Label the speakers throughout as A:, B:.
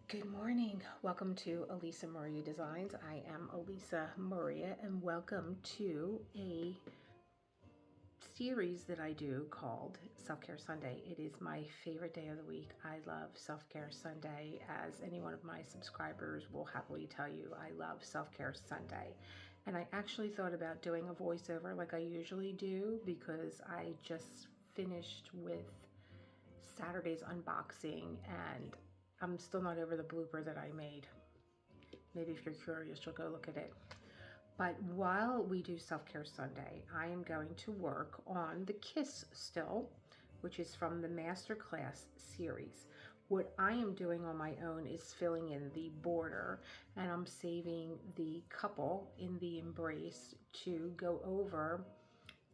A: Good morning. Welcome to Elisa Maria Designs. I am Elisa Maria and welcome to a series that I do called Self-Care Sunday. It is my favorite day of the week. I love Self-Care Sunday. As any one of my subscribers will happily tell you, I love Self-Care Sunday. And I actually thought about doing a voiceover like I usually do because I just finished with Saturday's unboxing and I'm still not over the blooper that I made. Maybe if you're curious, you'll go look at it. But while we do Self-Care Sunday, I am going to work on the Kiss still, which is from the Masterclass series. What I am doing on my own is filling in the border, and I'm saving the couple in the embrace to go over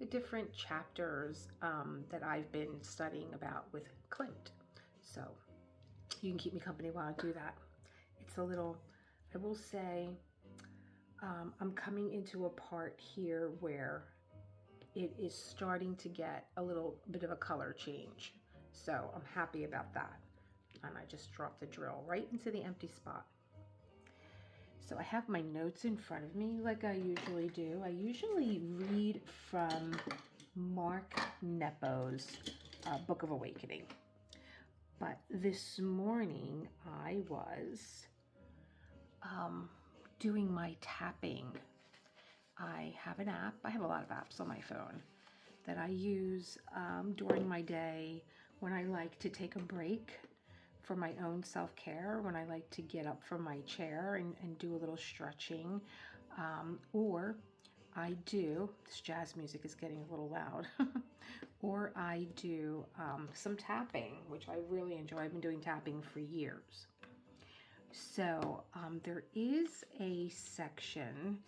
A: the different chapters that I've been studying about with Klimt. So you can keep me company while I do that. It's a little, I will say, I'm coming into a part here where it is starting to get a little bit of a color change. So I'm happy about that. And I just dropped the drill right into the empty spot. So I have my notes in front of me like I usually do. I usually read from Mark Nepo's Book of Awakening. But this morning I was doing my tapping. I have an app. I have a lot of apps on my phone that I use during my day when I like to take a break for my own self-care, when I like to get up from my chair and do a little stretching, or I do, this jazz music is getting a little loud, or I do some tapping, which I really enjoy. I've been doing tapping for years. So there is a section,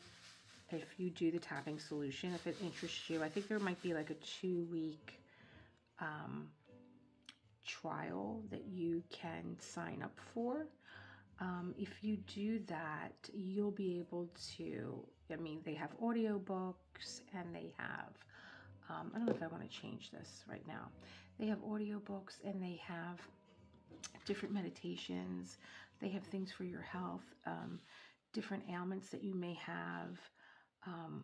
A: if you do the tapping solution, if it interests you, I think there might be like a 2-week trial that you can sign up for. If you do that, you'll be able to, they have audiobooks and they have, I don't know if I want to change this right now. They have audiobooks and they have different meditations. They have things for your health, different ailments that you may have.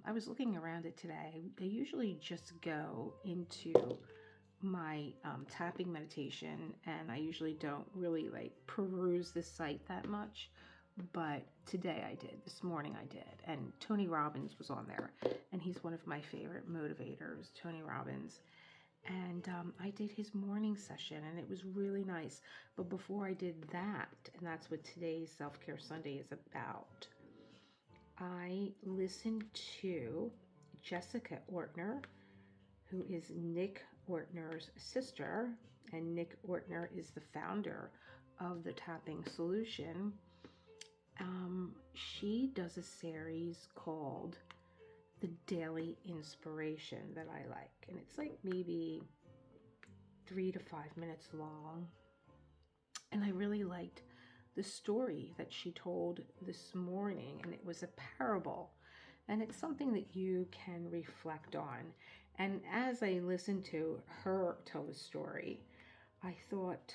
A: I was looking around it today. They usually just go into my tapping meditation, and I usually don't really like peruse the site that much, but today I did. This morning I did, and Tony Robbins was on there, and he's one of my favorite motivators, Tony Robbins. And I did his morning session, and it was really nice. But before I did that, and that's what today's Self-Care Sunday is about, I listened to Jessica Ortner, who is Nick Ortner's sister, and Nick Ortner is the founder of the Tapping Solution. She does a series called The Daily Inspiration that I like, and it's like maybe 3 to 5 minutes long, and I really liked the story that she told this morning, and it was a parable, and it's something that you can reflect on. And as I listened to her tell the story, I thought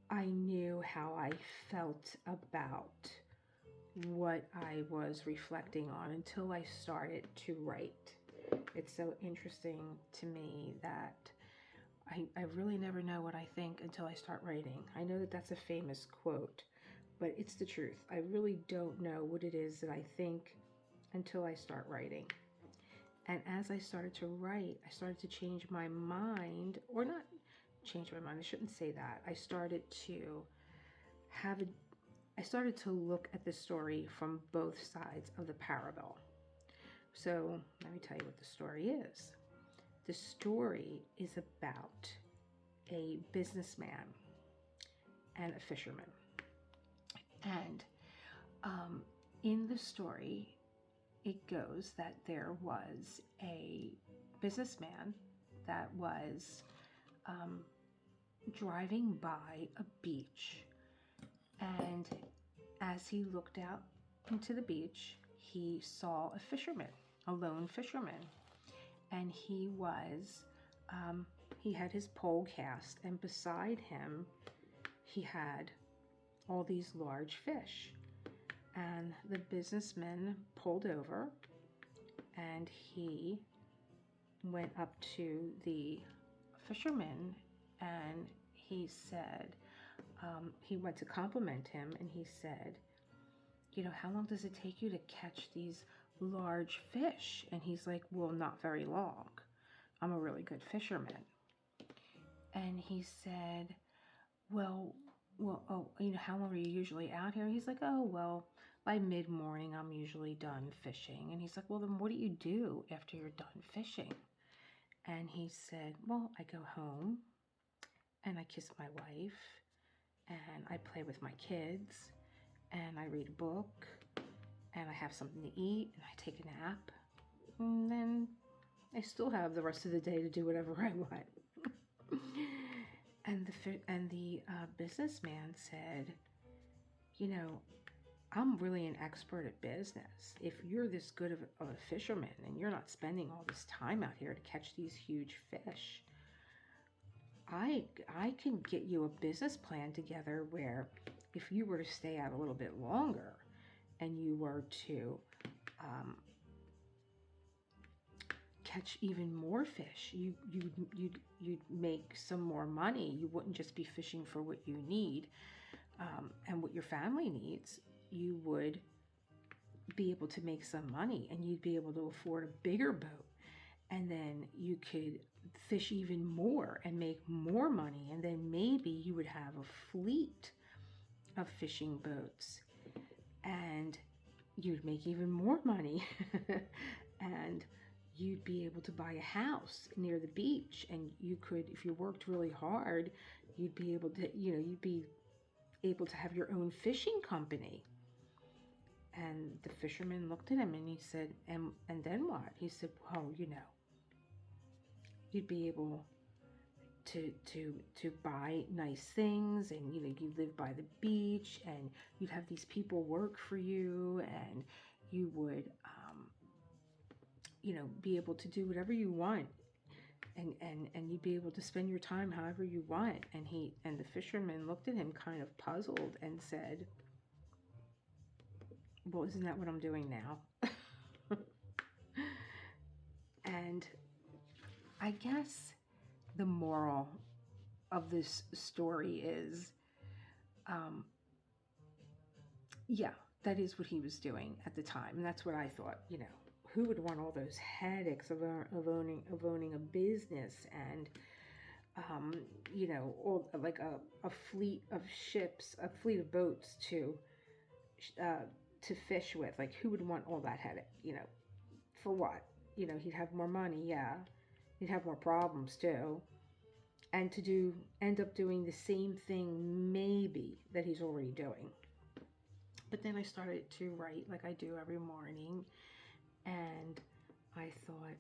A: I knew how I felt about what I was reflecting on until I started to write. It's so interesting to me that I really never know what I think until I start writing. I know that that's a famous quote, but it's the truth. I really don't know what it is that I think until I start writing. And as I started to write, I started to change my mind, or not change my mind, I shouldn't say that. I started to look at the story from both sides of the parable. So let me tell you what the story is. The story is about a businessman and a fisherman. And in the story, it goes that there was a businessman that was driving by a beach, and as he looked out into the beach, he saw a fisherman, a lone fisherman, and he had his pole cast, and beside him he had all these large fish, and the businessman pulled over, and he went up to the fisherman, and he said, he went to compliment him, and he said, how long does it take you to catch these large fish? And he's like, well, not very long. I'm a really good fisherman. And he said, well, oh, how long are you usually out here? He's like, oh, well, by mid-morning, I'm usually done fishing. And he's like, well, then what do you do after you're done fishing? And he said, well, I go home and I kiss my wife and I play with my kids and I read a book and I have something to eat and I take a nap. And then I still have the rest of the day to do whatever I want. And the businessman said, I'm really an expert at business. If you're this good of a fisherman and you're not spending all this time out here to catch these huge fish, I can get you a business plan together where if you were to stay out a little bit longer and you were to catch even more fish, you'd make some more money. You wouldn't just be fishing for what you need and what your family needs. You would be able to make some money, and you'd be able to afford a bigger boat, and then you could fish even more and make more money, and then maybe you would have a fleet of fishing boats, and you'd make even more money. And you'd be able to buy a house near the beach, and you could, if you worked really hard, you'd be able to have your own fishing company. And the fisherman looked at him and he said, and then what? He said, well, you'd be able to buy nice things, and you live by the beach, and you'd have these people work for you, and you would be able to do whatever you want, and you'd be able to spend your time however you want. And the fisherman looked at him kind of puzzled and said, well, isn't that what I'm doing now? And I guess the moral of this story is, yeah, that is what he was doing at the time. And that's what I thought, who would want all those headaches of owning a business and, all, like a fleet of ships, a fleet of boats to fish with? Like, who would want all that headache, for what? He'd have more money, yeah. He'd have more problems too. And to end up doing the same thing maybe that he's already doing. But then I started to write like I do every morning, and I thought,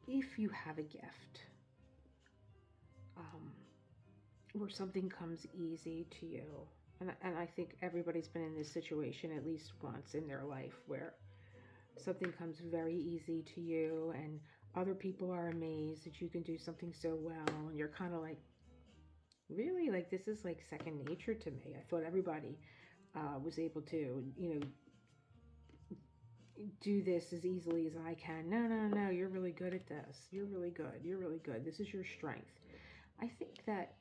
A: if you have a gift, where something comes easy to you, and I think everybody's been in this situation at least once in their life, where something comes very easy to you and other people are amazed that you can do something so well, and you're kind of like, really? Like, this is like second nature to me. I thought everybody was able to, do this as easily as I can. No, you're really good at this. You're really good. This is your strength. I think that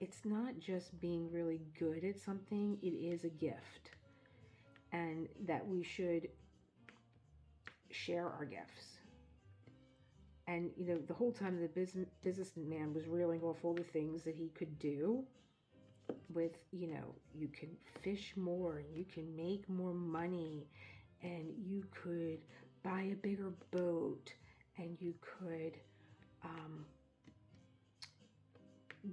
A: it's not just being really good at something, it is a gift. And that we should share our gifts. And, the whole time the businessman was reeling off all the things that he could do with, you can fish more, and you can make more money, and you could buy a bigger boat, and you could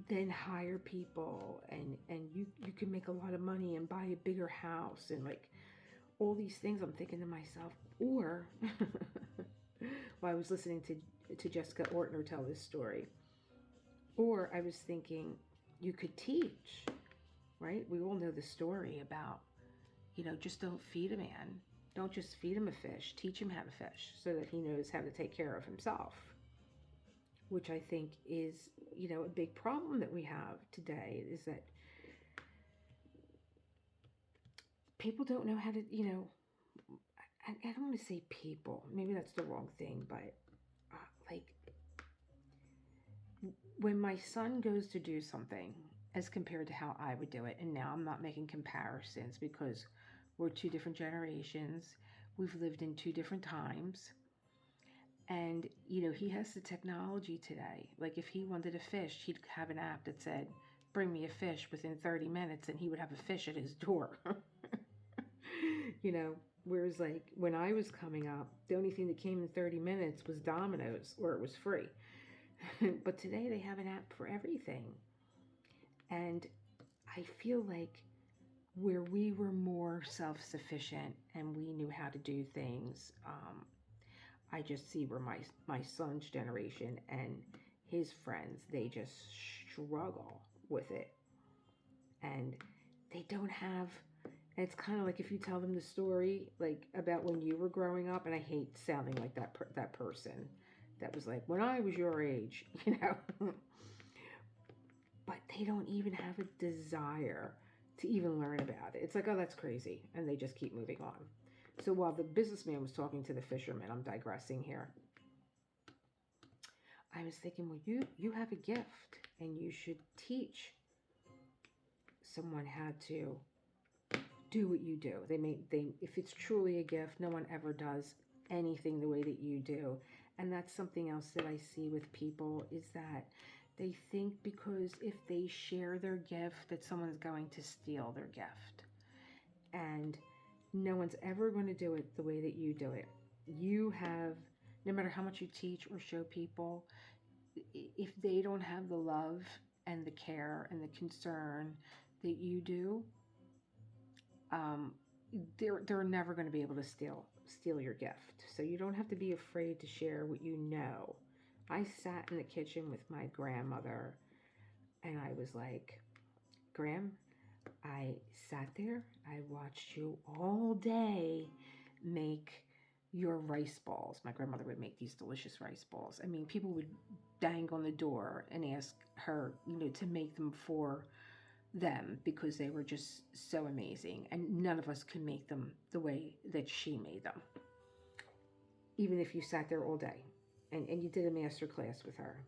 A: then hire people, and you can make a lot of money and buy a bigger house, and like all these things. I'm thinking to myself, or while I was listening to Jessica Ortner tell this story, or I was thinking you could teach, right? We all know the story about, just don't feed a man. Don't just feed him a fish. Teach him how to fish so that he knows how to take care of himself. which I think is, a big problem that we have today, is that people don't know how to, I don't want to say people, maybe that's the wrong thing, but like when my son goes to do something as compared to how I would do it, and now I'm not making comparisons because we're two different generations, we've lived in two different times, and he has the technology today. Like if he wanted a fish, he'd have an app that said, bring me a fish within 30 minutes, and he would have a fish at his door. you know Whereas like when I was coming up, the only thing that came in 30 minutes was Domino's, or it was free. But today they have an app for everything. And I feel like where we were more self-sufficient and we knew how to do things, I just see where my son's generation and his friends, they just struggle with it. And they don't have, and it's kind of like if you tell them the story like about when you were growing up, and I hate sounding like that person that was like when I was your age, but they don't even have a desire to even learn about it. It's like, oh, that's crazy, and they just keep moving on. So while the businessman was talking to the fisherman, I'm digressing here, I was thinking, well, you have a gift, and you should teach someone how to do what you do. If it's truly a gift, no one ever does anything the way that you do. And that's something else that I see with people, is that they think because if they share their gift that someone's going to steal their gift. And no one's ever going to do it the way that you do it. You have, no matter how much you teach or show people, if they don't have the love and the care and the concern that you do, they're never going to be able to steal your gift. So you don't have to be afraid to share what you know. I sat in the kitchen with my grandmother, and I was like, Gram, I sat there, I watched you all day make your rice balls. My grandmother would make these delicious rice balls. I mean, people would bang on the door and ask her, to make them for them because they were just so amazing, and none of us could make them the way that she made them, even if you sat there all day and you did a master class with her.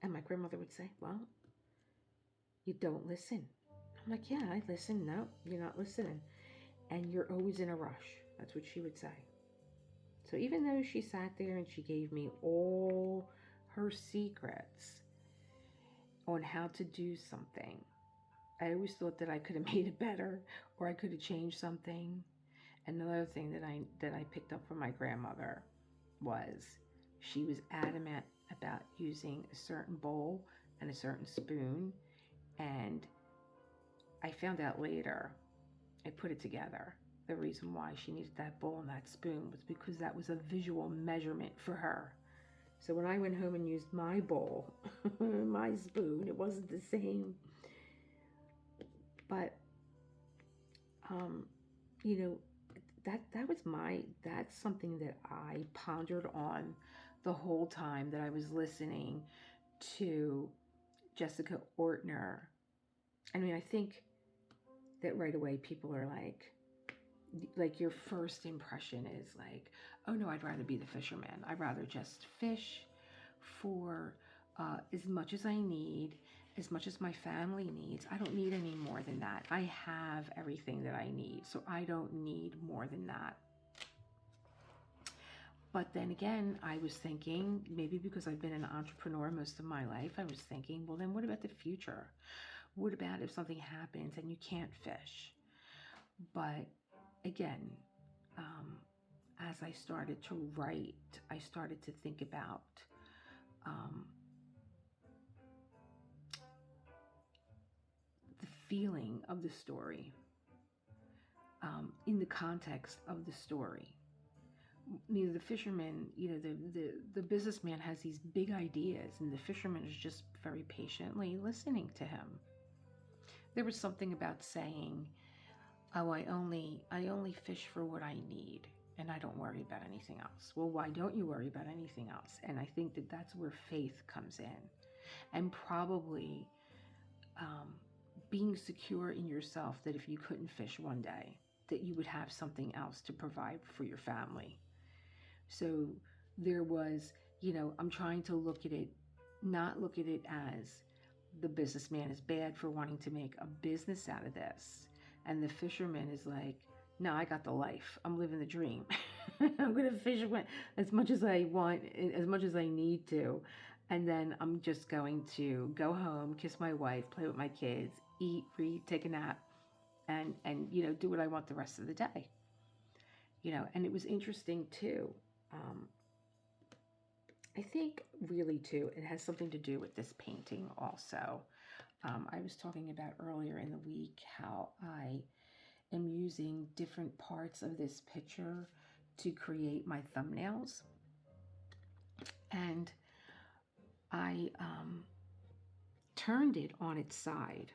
A: And my grandmother would say, well, you don't listen. I'm like, yeah, I listen. No, you're not listening, and you're always in a rush. That's what she would say. So even though she sat there and she gave me all her secrets on how to do something, I always thought that I could have made it better, or I could have changed something. Another thing that I picked up from my grandmother was she was adamant about using a certain bowl and a certain spoon, and I found out later, I put it together. The reason why she needed that bowl and that spoon was because that was a visual measurement for her. So when I went home and used my bowl, my spoon, it wasn't the same. But, that's something that I pondered on the whole time that I was listening to Jessica Ortner. I mean, I think that right away people are like your first impression is like, oh no, I'd rather be the fisherman. I'd rather just fish for as much as I need, as much as my family needs. I don't need any more than that. I have everything that I need, so I don't need more than that. But then again, I was thinking, maybe because I've been an entrepreneur most of my life, I was thinking, well, then what about the future? What about if something happens and you can't fish? But again, as I started to write, I started to think about the feeling of the story, in the context of the story. The fisherman, the businessman has these big ideas, and the fisherman is just very patiently listening to him. There was something about saying, oh, I only fish for what I need. and I don't worry about anything else. Well, why don't you worry about anything else? And I think that that's where faith comes in, and probably um, being secure in yourself that if you couldn't fish one day, that you would have something else to provide for your family. So there was, I'm trying to look at it, not look at it as the businessman is bad for wanting to make a business out of this. And the fisherman is like, no, I got the life. I'm living the dream. I'm going to fish as much as I want, as much as I need to. And then I'm just going to go home, kiss my wife, play with my kids, eat, read, take a nap, and do what I want the rest of the day. And it was interesting too. Um, I think really too, it has something to do with this painting also. I was talking about earlier in the week how I am using different parts of this picture to create my thumbnails. And I turned it on its side,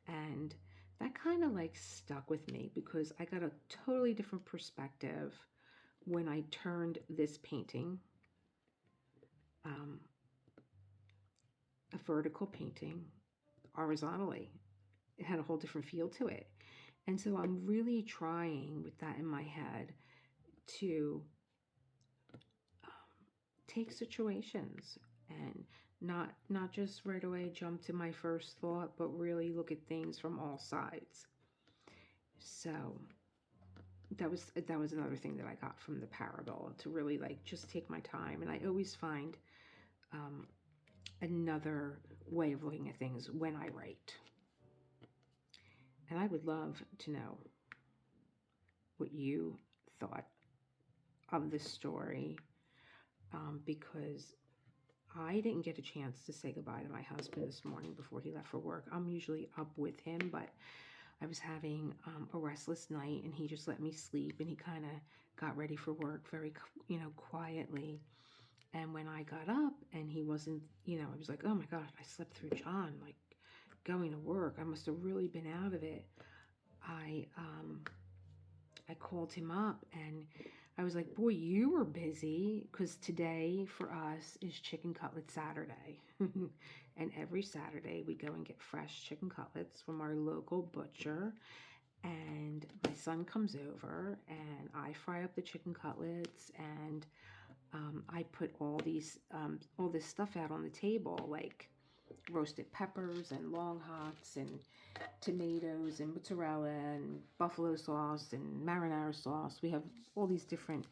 A: and that kind of like stuck with me because I got a totally different perspective when I turned this painting, a vertical painting, horizontally. It had a whole different feel to it. And so I'm really trying with that in my head to take situations and not just right away jump to my first thought, but really look at things from all sides. So that was another thing that I got from the parable, to really like just take my time. And I always find another way of looking at things when I write. And I would love to know what you thought of this story, because I didn't get a chance to say goodbye to my husband this morning before he left for work. I'm usually up with him, but I was having a restless night, and he just let me sleep, and he kind of got ready for work very, quietly. And when I got up and he wasn't, I was like, oh my God, I slept through John, like going to work. I must have really been out of it. I called him up and I was like, boy, you were busy, because today for us is chicken cutlet Saturday. And every Saturday we go and get fresh chicken cutlets from our local butcher. And my son comes over and I fry up the chicken cutlets, and I put all this stuff out on the table, like roasted peppers and long hots and tomatoes and mozzarella and buffalo sauce and marinara sauce. We have all these different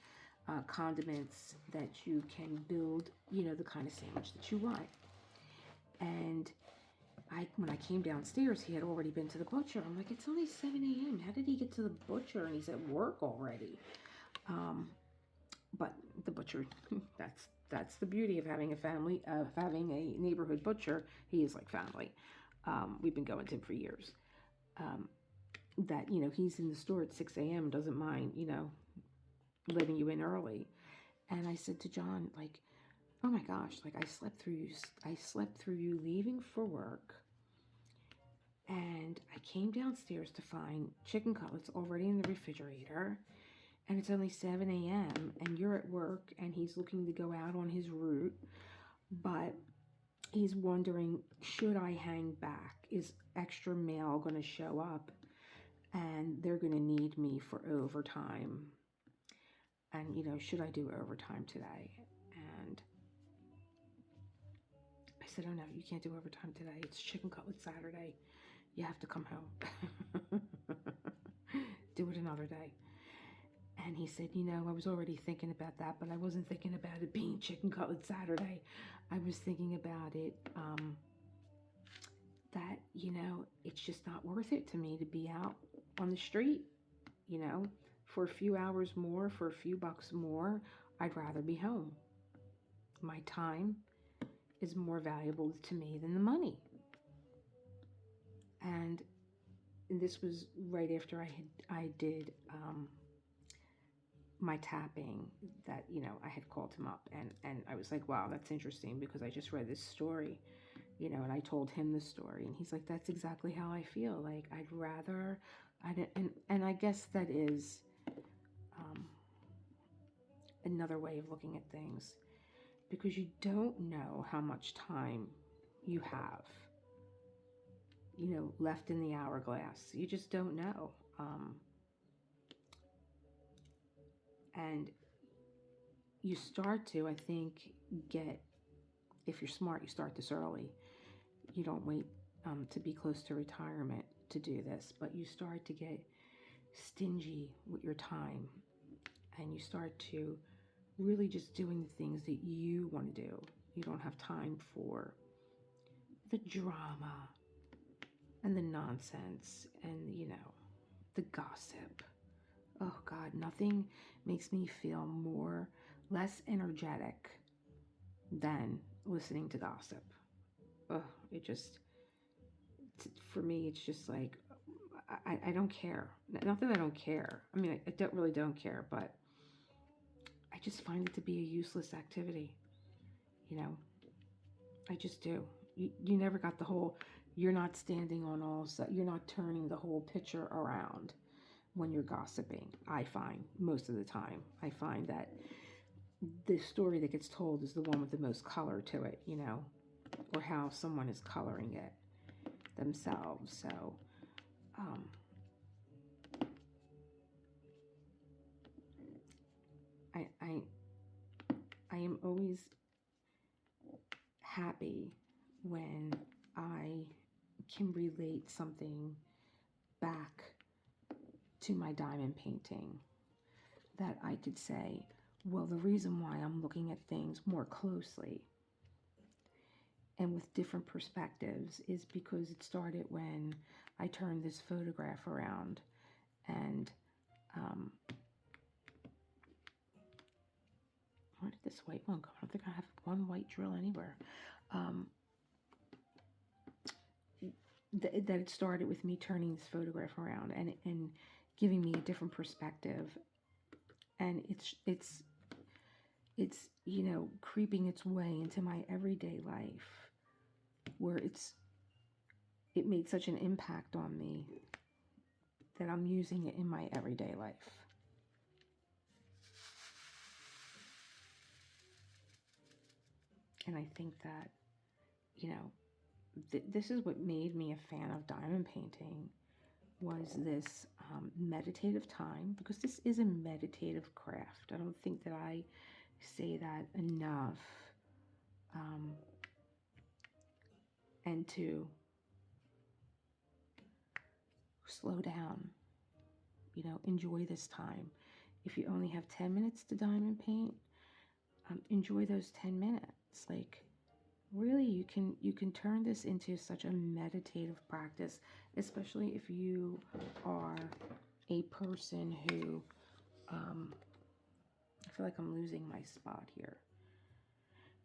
A: condiments that you can build, the kind of sandwich that you want. And when I came downstairs, he had already been to the butcher. I'm like, it's only 7 a.m. How did he get to the butcher? And he's at work already. But the butcher, that's the beauty of having a family, of having a neighborhood butcher. He is like family. We've been going to him for years. That, he's in the store at 6 a.m. doesn't mind, letting you in early. And I said to John, like, oh my gosh, like I slept through you leaving for work. And I came downstairs to find chicken cutlets already in the refrigerator. And it's only 7 a.m. and you're at work, and he's looking to go out on his route. But he's wondering, should I hang back? Is extra mail going to show up? And they're going to need me for overtime. And, should I do overtime today? And I said, oh no, you can't do overtime today. It's chicken cutlet Saturday. You have to come home. Do it another day. And he said, I was already thinking about that, but I wasn't thinking about it being chicken cutlet Saturday. I was thinking about it, that, it's just not worth it to me to be out on the street, for a few hours more, for a few bucks more. I'd rather be home. My time is more valuable to me than the money. And this was right after I did my tapping, that I had called him up, and I was like, wow, that's interesting, because I just read this story, and I told him the story, and he's like, that's exactly how I feel. Like, and I guess that is another way of looking at things, because you don't know how much time you have, left in the hourglass. You just don't know. And you start to, I think, if you're smart, you start this early. You don't wait to be close to retirement to do this, but you start to get stingy with your time, and you start to really just doing the things that you want to do. You don't have time for the drama and the nonsense and, the gossip. Oh God, nothing makes me feel less energetic than listening to gossip. Oh, for me, it's just like, I don't care. Not that I don't care. I mean, I don't care, but I just find it to be a useless activity. I just do. You never got the whole, you're not standing on all sides, you're not turning the whole picture around when you're gossiping. I find most of the time, that the story that gets told is the one with the most color to it, or how someone is coloring it themselves. So, I am always happy when I can relate something back to my diamond painting, that I could say, well, the reason why I'm looking at things more closely and with different perspectives is because it started when I turned this photograph around, and where did this white one go? I don't think I have one white drill anywhere. That it started with me turning this photograph around and giving me a different perspective, and it's creeping its way into my everyday life, where it made such an impact on me that I'm using it in my everyday life. And I think that, this is what made me a fan of diamond painting, was this meditative time, because this is a meditative craft. I don't think that I say that enough. And to slow down, enjoy this time. If you only have 10 minutes to diamond paint, enjoy those 10 minutes. Like, really, you can turn this into such a meditative practice, especially if you are a person who, I feel like I'm losing my spot here.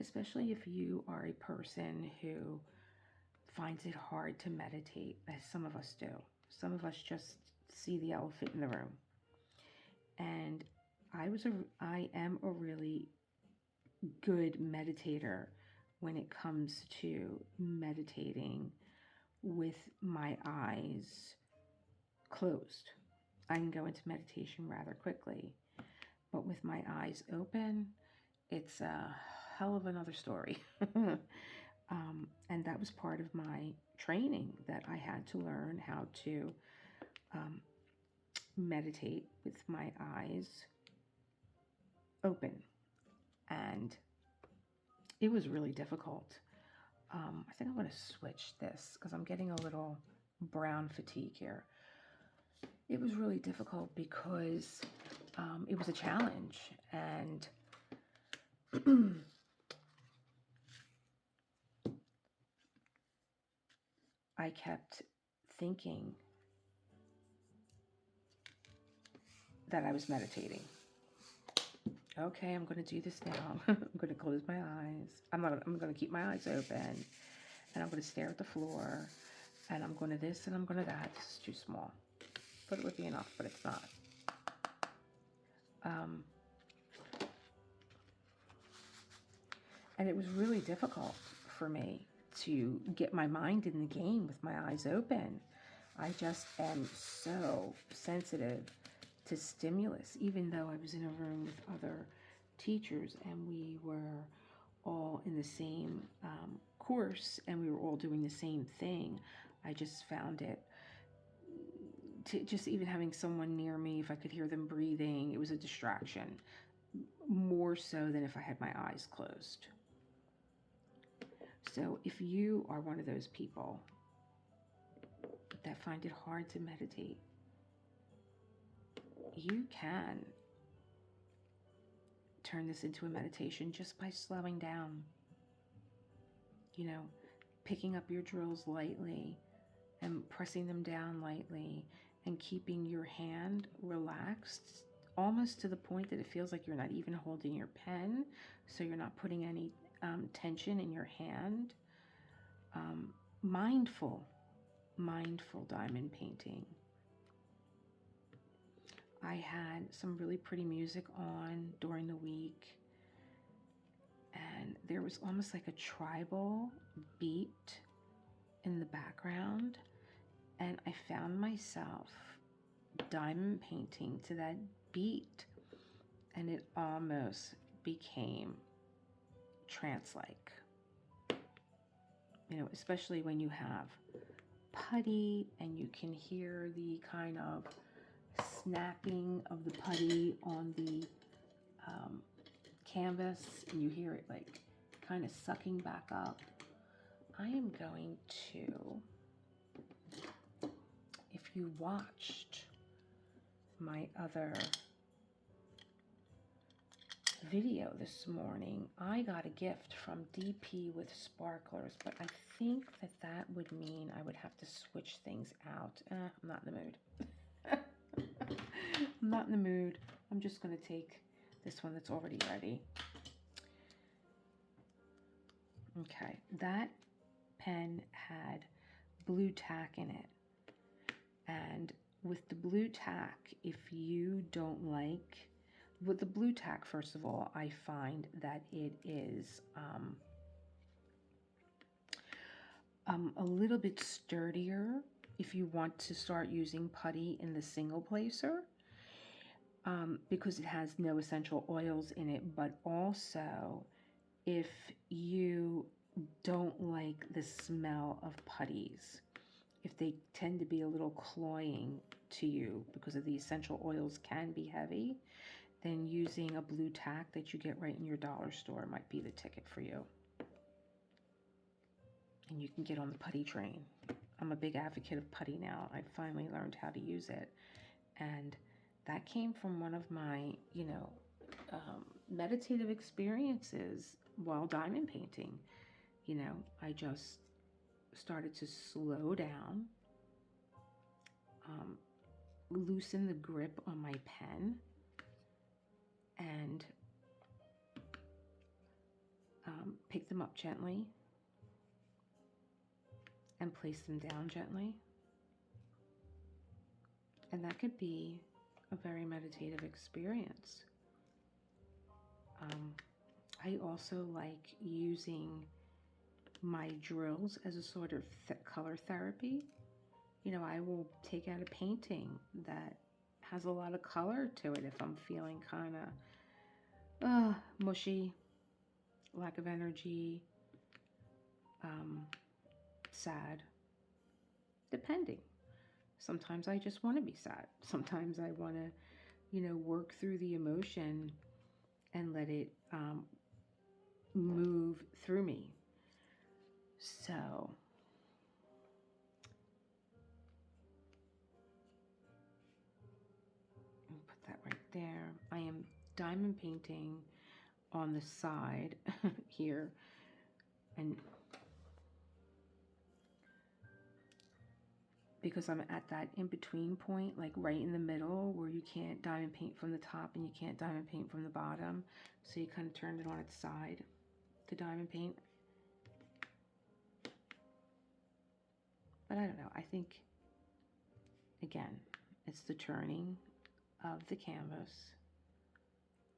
A: Especially if you are a person who finds it hard to meditate, as some of us do. Some of us just see the elephant in the room. And I am a really good meditator when it comes to meditating with my eyes closed. I can go into meditation rather quickly, but with my eyes open, it's a hell of another story. And that was part of my training, that I had to learn how to meditate with my eyes open. And it was really difficult. I think I'm going to switch this because I'm getting a little brown fatigue here. It was really difficult because it was a challenge, and I kept thinking that I was meditating. Okay, I'm going to do this now. I'm going to close my eyes. I'm going to keep my eyes open, and I'm going to stare at the floor, and I'm going to this and I'm going to that. This is too small. But it would be enough, but it's not. And it was really difficult for me to get my mind in the game with my eyes open. I just am so sensitive to stimulus, even though I was in a room with other teachers, and we were all in the same course, and we were all doing the same thing. I just found it to just even having someone near me, if I could hear them breathing, it was a distraction, more so than if I had my eyes closed. So if you are one of those people that find it hard to meditate, you can turn this into a meditation just by slowing down. You know, picking up your drills lightly and pressing them down lightly and keeping your hand relaxed, almost to the point that it feels like you're not even holding your pen, so you're not putting any tension in your hand. Mindful diamond painting. I had some really pretty music on during the week, and there was almost like a tribal beat in the background, and I found myself diamond painting to that beat, and it almost became trance-like. You know, especially when you have putty and you can hear the kind of snapping of the putty on the canvas, and you hear it like kind of sucking back up. I am going to, if you watched my other video this morning, I got a gift from DP with sparklers, but I think that would mean I would have to switch things out. I'm not in the mood. I'm not in the mood. I'm just going to take this one that's already ready. Okay, that pen had blue tack in it. And with the blue tack, if you don't like, with the blue tack, first of all, I find that it is a little bit sturdier if you want to start using putty in the single placer, because it has no essential oils in it, but also if you don't like the smell of putties, if they tend to be a little cloying to you because of the essential oils can be heavy, then using a blue tack that you get right in your dollar store might be the ticket for you. And you can get on the putty train. I'm a big advocate of putty now. I finally learned how to use it. And that came from one of my, meditative experiences while diamond painting. I just started to slow down, loosen the grip on my pen, and pick them up gently and place them down gently. And that could be a very meditative experience. I also like using my drills as a sort of color therapy. I will take out a painting that has a lot of color to it if I'm feeling kind of mushy, lack of energy, sad, depending. Sometimes I just want to be sad. Sometimes I want to, work through the emotion and let it move through me. So put that right there. I am diamond painting on the side here, and because I'm at that in-between point, like right in the middle where you can't diamond paint from the top and you can't diamond paint from the bottom, so you kind of turned it on its side to diamond paint. But I don't know, I think, again, it's the turning of the canvas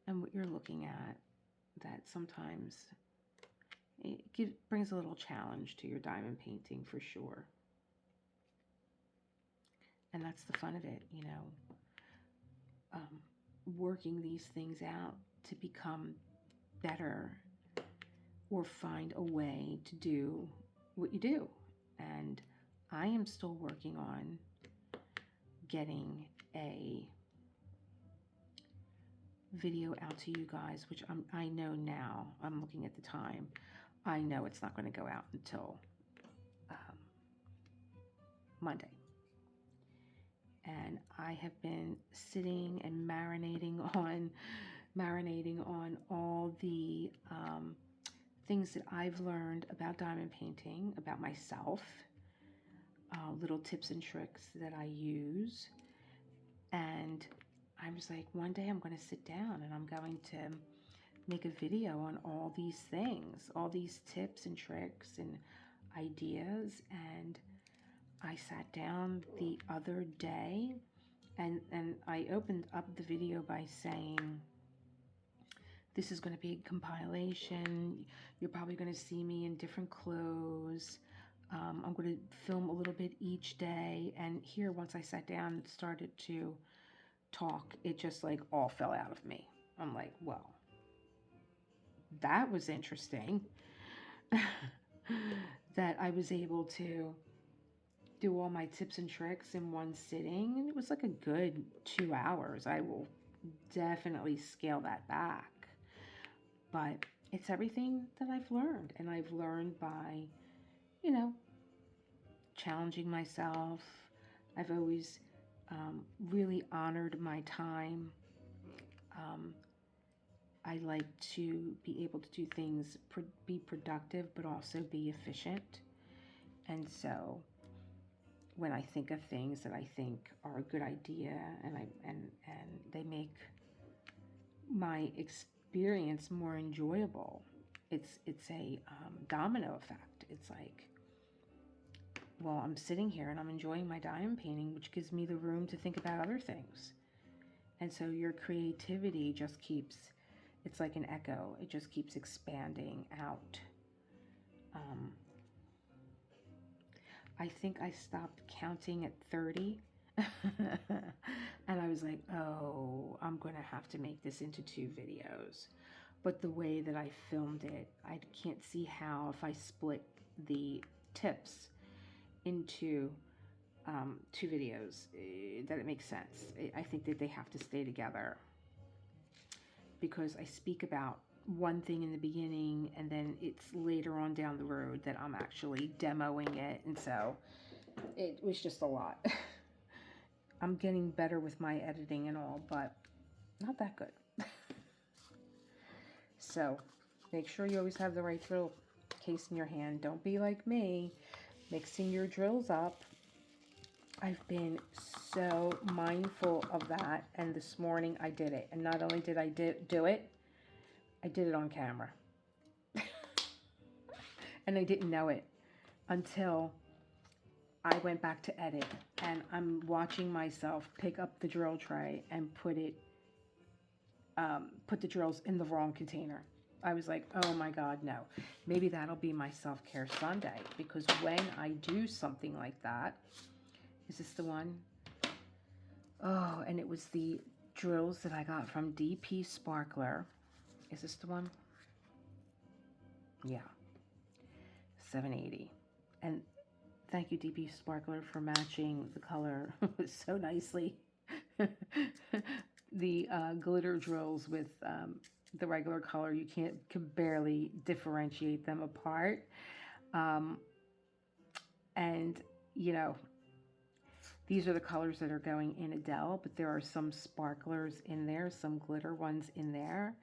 A: and what you're looking at that sometimes it brings a little challenge to your diamond painting for sure. And that's the fun of it, working these things out to become better or find a way to do what you do. And I am still working on getting a video out to you guys, which I know now, I'm looking at the time, I know it's not going to go out until Monday. And I have been sitting and marinating on all the things that I've learned about diamond painting, about myself, little tips and tricks that I use. And I was like, one day I'm going to sit down and I'm going to make a video on all these things, all these tips and tricks and ideas. And I sat down the other day and I opened up the video by saying, this is going to be a compilation. You're probably going to see me in different clothes. I'm going to film a little bit each day. And here, once I sat down and started to talk, it just like all fell out of me. I'm like, well, that was interesting. That I was able to do all my tips and tricks in one sitting. And it was like a good 2 hours. I will definitely scale that back. But it's everything that I've learned. And I've learned by, challenging myself. I've always really honored my time. I like to be able to do things, be productive, but also be efficient. And so when I think of things that I think are a good idea and they make my experience more enjoyable, it's a domino effect. It's like, well, I'm sitting here and I'm enjoying my diamond painting, which gives me the room to think about other things. And so your creativity just keeps, it's like an echo. It just keeps expanding out. I think I stopped counting at 30. And I was like, oh, I'm going to have to make this into 2 videos. But the way that I filmed it, I can't see how, if I split the tips into 2 videos, that it makes sense. I think that they have to stay together, because I speak about one thing in the beginning and then it's later on down the road that I'm actually demoing it. And so it was just a lot. I'm getting better with my editing and all, but not that good. So make sure you always have the right drill case in your hand. Don't be like me, mixing your drills up. I've been so mindful of that, and this morning I did it. And not only did I do it, I did it on camera. And I didn't know it until I went back to edit, and I'm watching myself pick up the drill tray and put the drills in the wrong container. I was like, oh my God, no. Maybe that'll be my self-care Sunday, because when I do something like that, is this the one? Oh, and it was the drills that I got from DP Sparkler. Is this the one? Yeah. 780. And thank you, DP Sparkler, for matching the color so nicely. The glitter drills with the regular color, you can barely differentiate them apart. And, these are the colors that are going in Adele, but there are some sparklers in there, some glitter ones in there.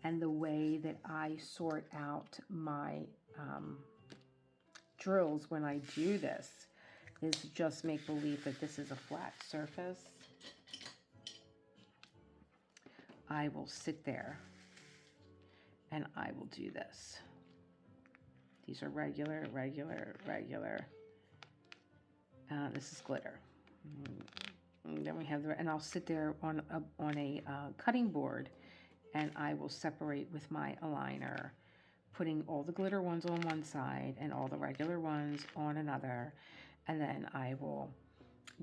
A: And the way that I sort out my drills when I do this is just make believe that this is a flat surface. I will sit there and I will do this. These are regular. This is glitter. And then we have and I'll sit there on a cutting board, and I will separate with my aligner, putting all the glitter ones on one side and all the regular ones on another. And then I will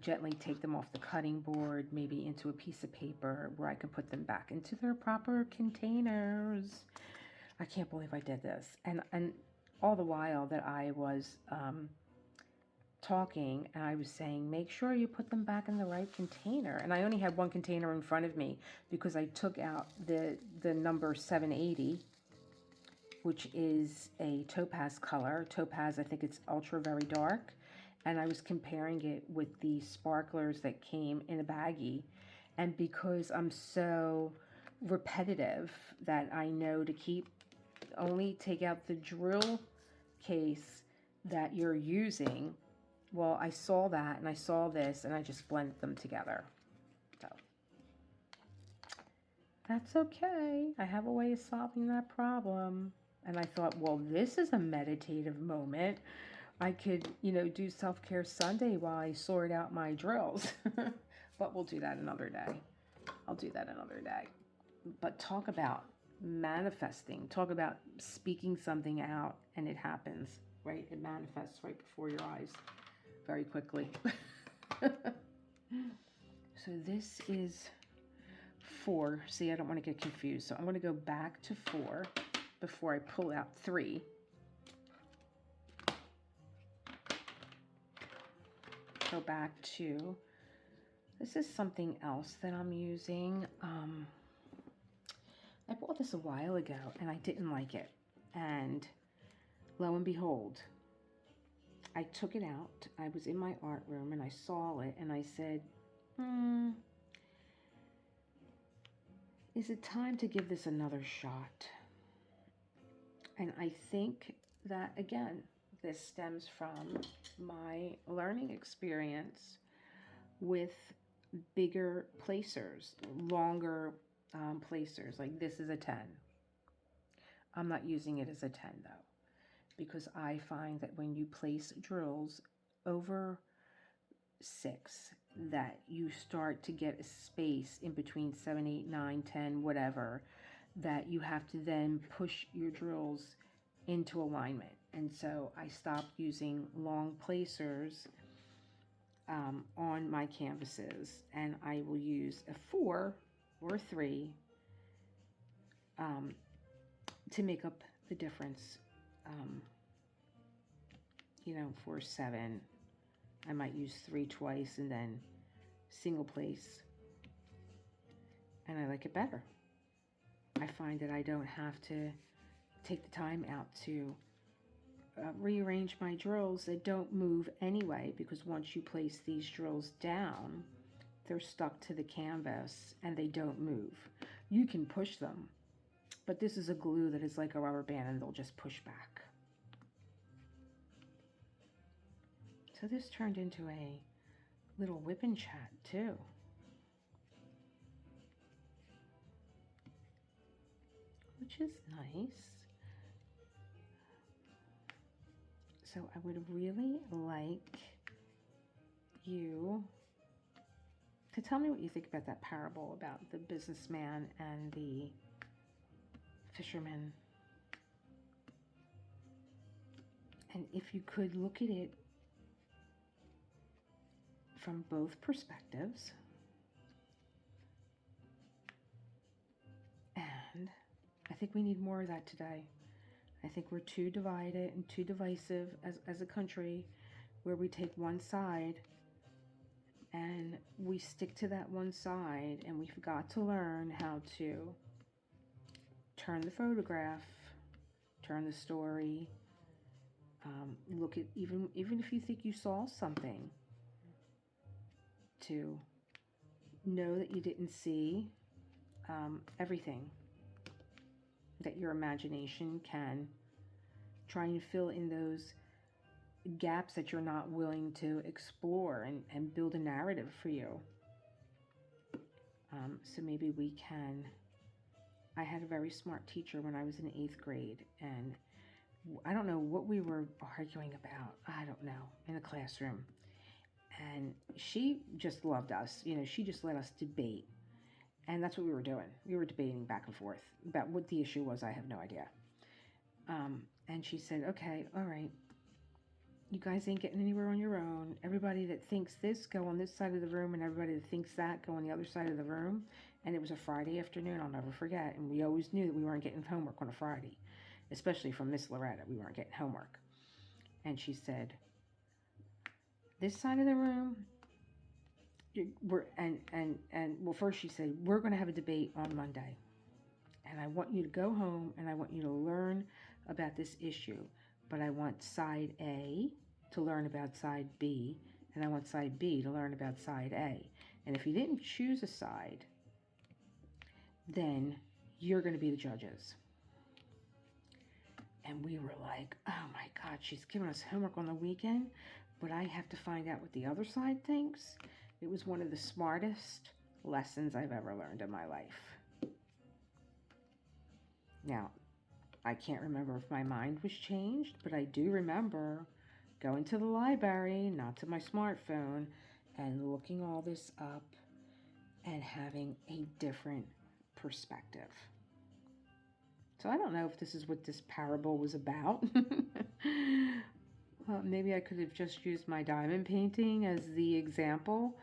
A: gently take them off the cutting board, maybe into a piece of paper where I can put them back into their proper containers. I can't believe I did this. And all the while that I was talking, and I was saying, make sure you put them back in the right container. And I only had one container in front of me because I took out the number 780, which is a topaz color. Topaz, I think it's ultra very dark. And I was comparing it with the sparklers that came in a baggie. And because I'm so repetitive that I know to only take out the drill case that you're using. Well, I saw that and I saw this and I just blended them together. So that's okay. I have a way of solving that problem. And I thought, well, this is a meditative moment. I could, do self-care Sunday while I sort out my drills. But we'll do that another day. I'll do that another day. But talk about manifesting. Talk about speaking something out and it happens, right? It manifests right before your eyes very quickly. So this is 4. See, I don't want to get confused. So I'm going to go back to 4 before I pull out 3. Go back to, this is something else that I'm using. I bought this a while ago and I didn't like it. And lo and behold, I took it out. I was in my art room and I saw it and I said, is it time to give this another shot? And I think that, again, this stems from my learning experience with bigger placers, longer placers. Like this is a 10. I'm not using it as a 10 though, because I find that when you place drills over 6, that you start to get a space in between 7, 8, 9, 10, whatever, that you have to then push your drills into alignment. And so I stopped using long placers on my canvases, and I will use a 4 or 3 to make up the difference. For 7, I might use 3 twice and then single place, and I like it better. I find that I don't have to take the time out to rearrange my drills that don't move anyway, because once you place these drills down, they're stuck to the canvas and they don't move. You can push them, but this is a glue that is like a rubber band and they'll just push back. So this turned into a little whip and chat too. Which is nice. So I would really like you to tell me what you think about that parable about the businessman and the fisherman. And if you could look at it from both perspectives, and I think we need more of that today. I think we're too divided and too divisive as a country, where we take one side and we stick to that one side, and we've got to learn how to turn the photograph, turn the story, look at, even if you think you saw something, to know that you didn't see everything, that your imagination can try and fill in those gaps that you're not willing to explore, and build a narrative for you. So maybe we can. I had a very smart teacher when I was in 8th grade, and I don't know what we were arguing about. I don't know, in a classroom. And she just loved us. She just let us debate. And that's what we were doing. We were debating back and forth about what the issue was. I have no idea. And she said, okay, all right. You guys ain't getting anywhere on your own. Everybody that thinks this, go on this side of the room, and everybody that thinks that, go on the other side of the room. And it was a Friday afternoon, I'll never forget. And we always knew that we weren't getting homework on a Friday, especially from Miss Loretta. We weren't getting homework. And she said, this side of the room, well, first she said, we're going to have a debate on Monday. And I want you to go home and I want you to learn about this issue. But I want side A to learn about side B, and I want side B to learn about side A. And if you didn't choose a side, then you're going to be the judges. And we were like, oh my God, she's giving us homework on the weekend, but I have to find out what the other side thinks. It was one of the smartest lessons I've ever learned in my life. Now, I can't remember if my mind was changed, but I do remember going to the library, not to my smartphone, and looking all this up and having a different perspective. So I don't know if this is what this parable was about. Maybe I could have just used my diamond painting as the example,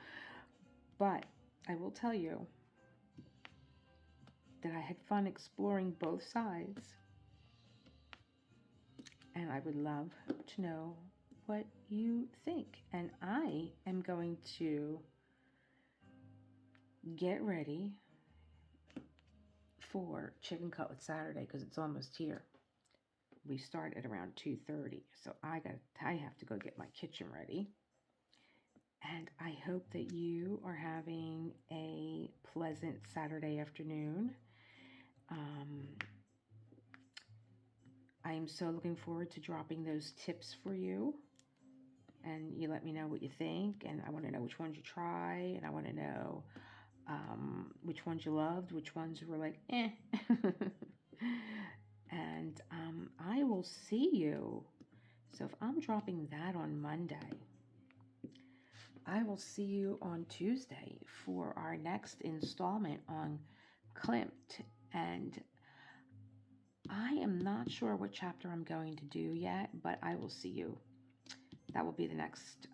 A: but I will tell you that I had fun exploring both sides. And I would love to know what you think. And I am going to get ready for Chicken Cutlet Saturday because it's almost here. We start at around 2:30, so I have to go get my kitchen ready. And I hope that you are having a pleasant Saturday afternoon. I am so looking forward to dropping those tips for you. And you let me know what you think. And I want to know which ones you try. And I want to know which ones you loved, which ones were like, eh. And I will see you. So if I'm dropping that on Monday, I will see you on Tuesday for our next installment on Klimt. And I am not sure what chapter I'm going to do yet, but I will see you. That will be the next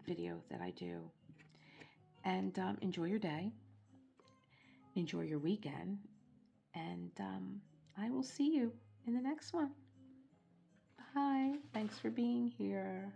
A: video that I do. And enjoy your day. Enjoy your weekend. And I will see you in the next one. Bye. Thanks for being here.